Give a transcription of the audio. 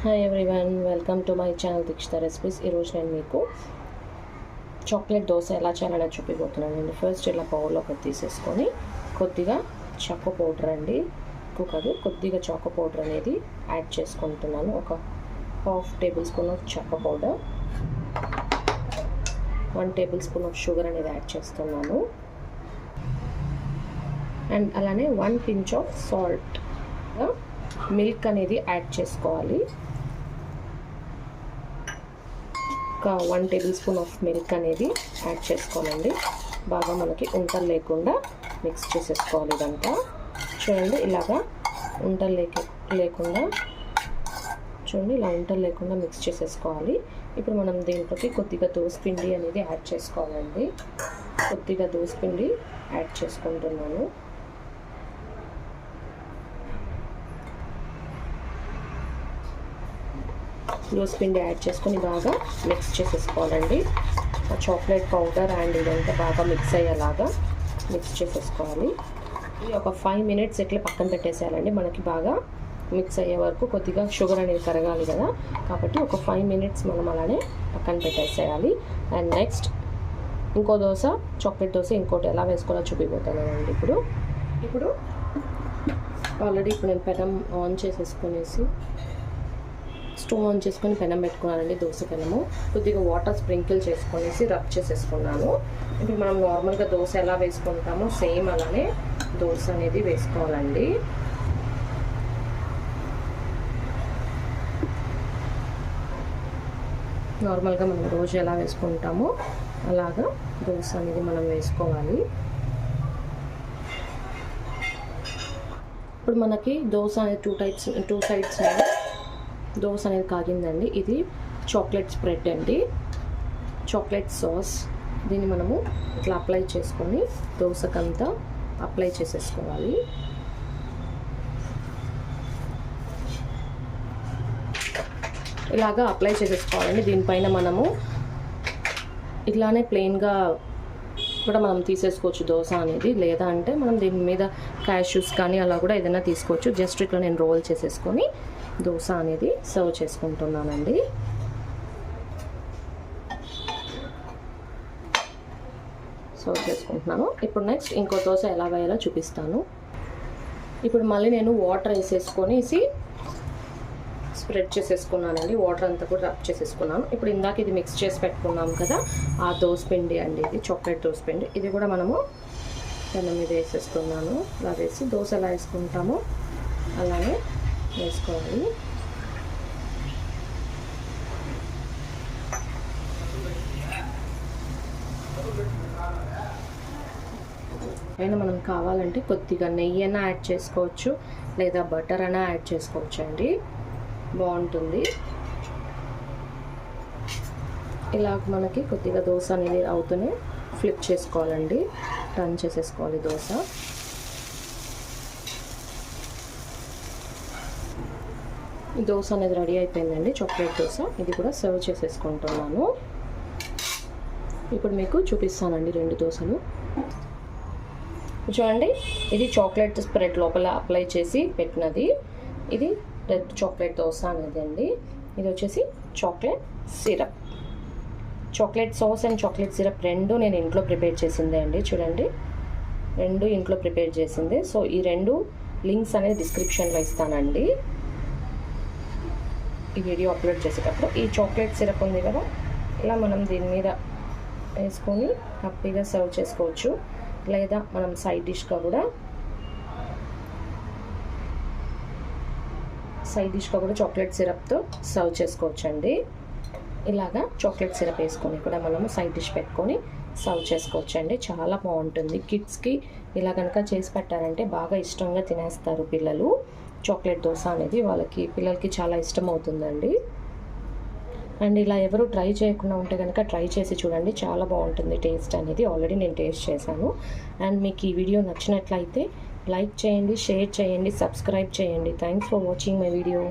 Hi everyone, welcome to my channel Dikshita recipes. ఈరోజు నేను మీకు చాక్లెట్ దోశ ఎలా చేయాలని చూపిపోతున్నానండి. ఫస్ట్ ఇలా బౌల్లో ఒకటి తీసేసుకొని కొద్దిగా చాకో పౌడర్ అండి, ఎక్కువ కాదు, కొద్దిగా చాకో పౌడర్ అనేది యాడ్ చేసుకుంటున్నాను. ఒక half table spoon of choco powder, 1 table spoon of sugar అనేది యాడ్ చేస్తున్నాను. అండ్ అలానే 1 పించ్ ఆఫ్ సాల్ట్, మిల్క్ అనేది యాడ్ చేసుకోవాలి. ఒక 1 టేబుల్ స్పూన్ ఆఫ్ మిల్క్ అనేది యాడ్ చేసుకోవాలండి. బాగా మనకి ఉంటలు లేకుండా మిక్స్ చేసేసుకోవాలి. ఇదంతా చూడండి, ఇలాగా ఉంటలు లేకుండా చూడండి, ఇలా ఉంటలు లేకుండా మిక్స్ చేసేసుకోవాలి. ఇప్పుడు మనం దీంట్లోకి కొద్దిగా దోసపిండి అనేది యాడ్ చేసుకోవాలండి. కొద్దిగా దోసపిండి యాడ్ చేసుకుంటున్నాను. దోసపిండి యాడ్ చేసుకొని బాగా మిక్స్ చేసేసుకోవాలండి. ఆ చాక్లెట్ పౌడర్ అండ్ ఇదంతా బాగా మిక్స్ అయ్యేలాగా మిక్స్ చేసేసుకోవాలి. ఇది ఒక 5 మినిట్స్ ఇట్లా పక్కన పెట్టేసేయాలండి. మనకి బాగా మిక్స్ అయ్యే వరకు కొద్దిగా షుగర్ అనేది కరగాలి కదా, కాబట్టి ఒక 5 మినిట్స్ మనం అలానే పక్కన పెట్టేసేయాలి. అండ్ నెక్స్ట్ ఇంకో దోశ, చాక్లెట్ దోశ ఇంకోటి ఎలా వేసుకోవాలో చూపిపోతానండి. ఇప్పుడు ఆల్రెడీ ఇప్పుడు నేను పెనం ఆన్ చేసేసుకునేసి స్టవ్ ఆన్ చేసుకొని పెనం పెట్టుకున్నానండి. దోశ పెనము కొద్దిగా వాటర్ స్ప్రింకిల్ చేసుకునేసి రబ్ చేసేసుకున్నాను. ఇప్పుడు మనం నార్మల్గా దోశ ఎలా వేసుకుంటామో సేమ్ అలానే దోశ అనేది వేసుకోవాలండి. నార్మల్గా మనం రోజు ఎలా వేసుకుంటామో అలాగా దోశ అనేది మనం వేసుకోవాలి. ఇప్పుడు మనకి దోశ అనేది 2 సైడ్స్ దోశ అనేది కాగిందండి. ఇది చాక్లెట్ స్ప్రెడ్ అండి, చాక్లెట్ సాస్. దీన్ని మనము ఇట్లా అప్లై చేసుకొని దోశకంతా అప్లై చేసేసుకోవాలి. ఇలాగా అప్లై చేసేసుకోవాలండి. దీనిపైన మనము ఇట్లానే ప్లెయిన్గా కూడా మనం తీసేసుకోవచ్చు దోశ అనేది, లేదా అంటే మనం దీని మీద క్యాష్యూస్ కానీ అలా కూడా ఏదైనా తీసుకోవచ్చు. జస్ట్ ఇట్లా నేను రోల్ చేసేసుకొని దోశ అనేది సర్వ్ చేసుకుంటున్నానండి. సర్వ్ చేసుకుంటున్నాను. ఇప్పుడు నెక్స్ట్ ఇంకో దోశ ఎలా వేయాలో చూపిస్తాను. ఇప్పుడు మళ్ళీ నేను వాటర్ వేసేసుకొని స్ప్రెడ్ చేసేసుకున్నానండి. వాటర్ అంతా కూడా రబ్ చేసేసుకున్నాను. ఇప్పుడు ఇందాక ఇది మిక్స్ చేసి పెట్టుకున్నాం కదా, ఆ దోసపిండి అండి, ఇది చాక్లెట్ దోసపిండి. ఇది కూడా మనము పెనం మీద వేసేస్తున్నాను. ఇలా వేసి దోశ ఎలా వేసుకుంటామో అలానే వేసుకోవాలి. అయినా మనం కావాలంటే కొద్దిగా నెయ్యి అయినా యాడ్ చేసుకోవచ్చు, లేదా బటర్ అయినా యాడ్ చేసుకోవచ్చు అండి, బాగుంటుంది. ఇలా మనకి కొద్దిగా దోశ అనేది అవుతూనే ఫ్లిప్ చేసుకోవాలండి, టర్న్ చేసేసుకోవాలి దోశ. ఈ దోశ అనేది రెడీ అయిపోయిందండి, చాక్లెట్ దోశ. ఇది కూడా సర్వ్ చేసేసుకుంటున్నాను. ఇప్పుడు మీకు చూపిస్తానండి 2 దోశలు. చూడండి, ఇది చాక్లెట్ స్ప్రెడ్ లోపల అప్లై చేసి పెట్టినది. ఇది రెడ్ చాక్లెట్ దోశ అనేది అండి. ఇది వచ్చేసి chocolate syrup, chocolate sauce and chocolate syrup రెండు నేను ఇంట్లో ప్రిపేర్ చేసిందే అండి. చూడండి, 2 ఇంట్లో ప్రిపేర్ చేసిందే. సో ఈ 2 లింక్స్ అనేది డిస్క్రిప్షన్లో ఇస్తానండి ఈ వీడియో అప్లోడ్ చేసేటప్పుడు. ఈ చాక్లెట్ సిరప్ ఉంది కదా, ఇలా మనం దీని మీద వేసుకొని హ్యాపీగా సర్వ్ చేసుకోవచ్చు, లేదా మనం సైడ్ డిష్గా కూడా చాక్లెట్ సిరప్తో సర్వ్ చేసుకోవచ్చు అండి. ఇలాగా చాక్లెట్ సిరప్ వేసుకొని కూడా మనము సైడ్ డిష్ పెట్టుకొని సర్వ్ చేసుకోవచ్చు అండి. చాలా బాగుంటుంది. కిడ్స్కి ఇలా కనుక చేసి పెట్టారంటే బాగా ఇష్టంగా తినేస్తారు పిల్లలు. చాక్లెట్ దోశ అనేది పిల్లలకి చాలా ఇష్టం అవుతుందండి. అండ్ ఇలా ఎవరు ట్రై చేయకుండా ఉంటే కనుక ట్రై చేసి చూడండి, చాలా బాగుంటుంది టేస్ట్ అనేది. ఆల్రెడీ నేను టేస్ట్ చేశాను. అండ్ మీకు ఈ వీడియో నచ్చినట్లయితే లైక్ చేయండి, షేర్ చేయండి, సబ్స్క్రైబ్ చేయండి. Thanks for watching my video.